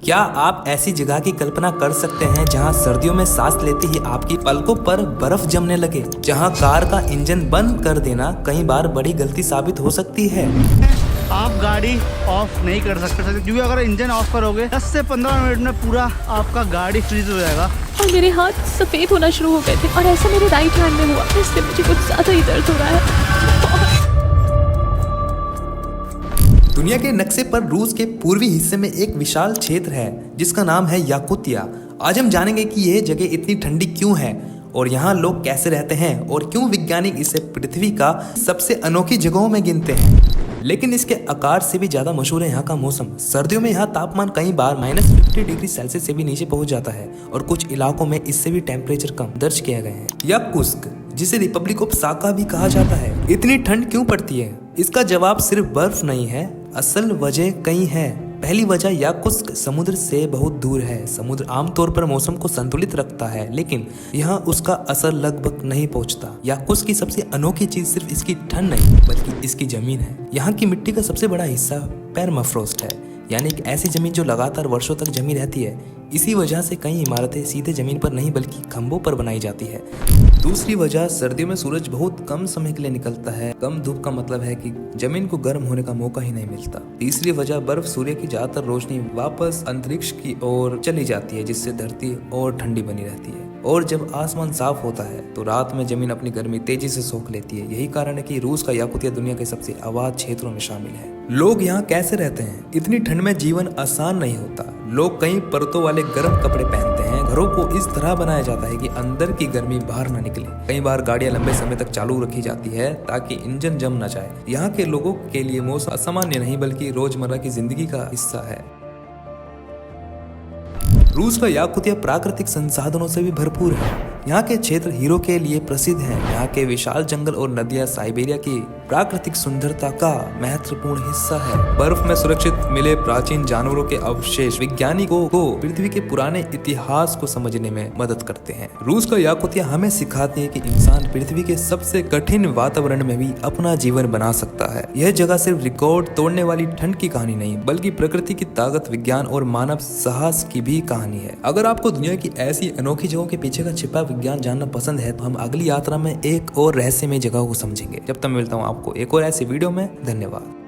क्या आप ऐसी जगह की कल्पना कर सकते हैं जहां सर्दियों में सांस लेते ही आपकी पलकों पर बर्फ जमने लगे, जहां कार का इंजन बंद कर देना कई बार बड़ी गलती साबित हो सकती है। आप गाड़ी ऑफ नहीं कर सकते क्योंकि अगर इंजन ऑफ करोगे 10 से 15 मिनट में पूरा आपका गाड़ी फ्रीज हो जाएगा। और मेरे हाथ सफेद होना शुरू हो गए थे और ऐसा मेरे राइट हैंड में हुआ, इससे मुझे कुछ ज्यादा ही दर्द हो रहा है। दुनिया के नक्शे पर रूस के पूर्वी हिस्से में एक विशाल क्षेत्र है जिसका नाम है याकुतिया। आज हम जानेंगे कि यह जगह इतनी ठंडी क्यों है और यहाँ लोग कैसे रहते हैं और क्यों वैज्ञानिक इसे पृथ्वी का सबसे अनोखी जगहों में गिनते हैं। लेकिन इसके आकार से भी ज्यादा मशहूर है यहाँ का मौसम। सर्दियों में यहाँ तापमान कई बार -50 डिग्री सेल्सियस से भी नीचे पहुंच जाता है और कुछ इलाकों में इससे भी टेम्परेचर कम दर्ज किए गए हैं। याकुत्स्क, जिसे रिपब्लिक ऑफ साका भी कहा जाता है, इतनी ठंड क्यों पड़ती है? इसका जवाब सिर्फ बर्फ नहीं है, असल वजह कई है। पहली वजह याकुत्स्क समुद्र से बहुत दूर है। समुद्र आमतौर पर मौसम को संतुलित रखता है, लेकिन यहाँ उसका असर लगभग नहीं पहुँचता। याकुत्स्क की सबसे अनोखी चीज सिर्फ इसकी ठंड नहीं बल्कि इसकी जमीन है। यहाँ की मिट्टी का सबसे बड़ा हिस्सा पेर्माफ्रोस्ट है, यानी एक ऐसी जमीन जो लगातार वर्षों तक जमी रहती है। इसी वजह से कई इमारतें सीधे जमीन पर नहीं बल्कि खंभों पर बनाई जाती है। दूसरी वजह, सर्दियों में सूरज बहुत कम समय के लिए निकलता है। कम धूप का मतलब है कि जमीन को गर्म होने का मौका ही नहीं मिलता। तीसरी वजह, बर्फ सूर्य की ज्यादातर रोशनी वापस अंतरिक्ष की ओर चली जाती है, जिससे धरती और ठंडी बनी रहती है। और जब आसमान साफ होता है तो रात में जमीन अपनी गर्मी तेजी से सोख लेती है। यही कारण है कि रूस का याकुतिया दुनिया के सबसे आबाद क्षेत्रों में शामिल है। लोग यहाँ कैसे रहते हैं? इतनी ठंड में जीवन आसान नहीं होता। लोग कई परतों वाले गर्म कपड़े पहनते हैं। घरों को इस तरह बनाया जाता है कि अंदर की गर्मी बाहर न निकले। कई बार गाड़ियां लंबे समय तक चालू रखी जाती है ताकि इंजन जम न जाए। यहाँ के लोगों के लिए मौसम असामान्य नहीं बल्कि रोजमर्रा की जिंदगी का हिस्सा है। रूस का याकुतिया प्राकृतिक संसाधनों से भी भरपूर है। यहाँ के क्षेत्र हीरो के लिए प्रसिद्ध हैं। यहाँ के विशाल जंगल और नदियाँ साइबेरिया की प्राकृतिक सुंदरता का महत्वपूर्ण हिस्सा है। बर्फ में सुरक्षित मिले प्राचीन जानवरों के अवशेष वैज्ञानिकों को पृथ्वी के पुराने इतिहास को समझने में मदद करते हैं। रूस का याकुतिया हमें सिखाती है कि इंसान पृथ्वी के सबसे कठिन वातावरण में भी अपना जीवन बना सकता है। यह जगह सिर्फ रिकॉर्ड तोड़ने वाली ठंड की कहानी नहीं बल्कि प्रकृति की ताकत, विज्ञान और मानव साहस की भी कहानी है। अगर आपको दुनिया की ऐसी अनोखी जगहों के पीछे का छिपा विज्ञान जानना पसंद है तो हम अगली यात्रा में एक और रहस्यमय जगह को समझेंगे। जब तक मिलता हूँ आपको एक और ऐसी वीडियो में। धन्यवाद।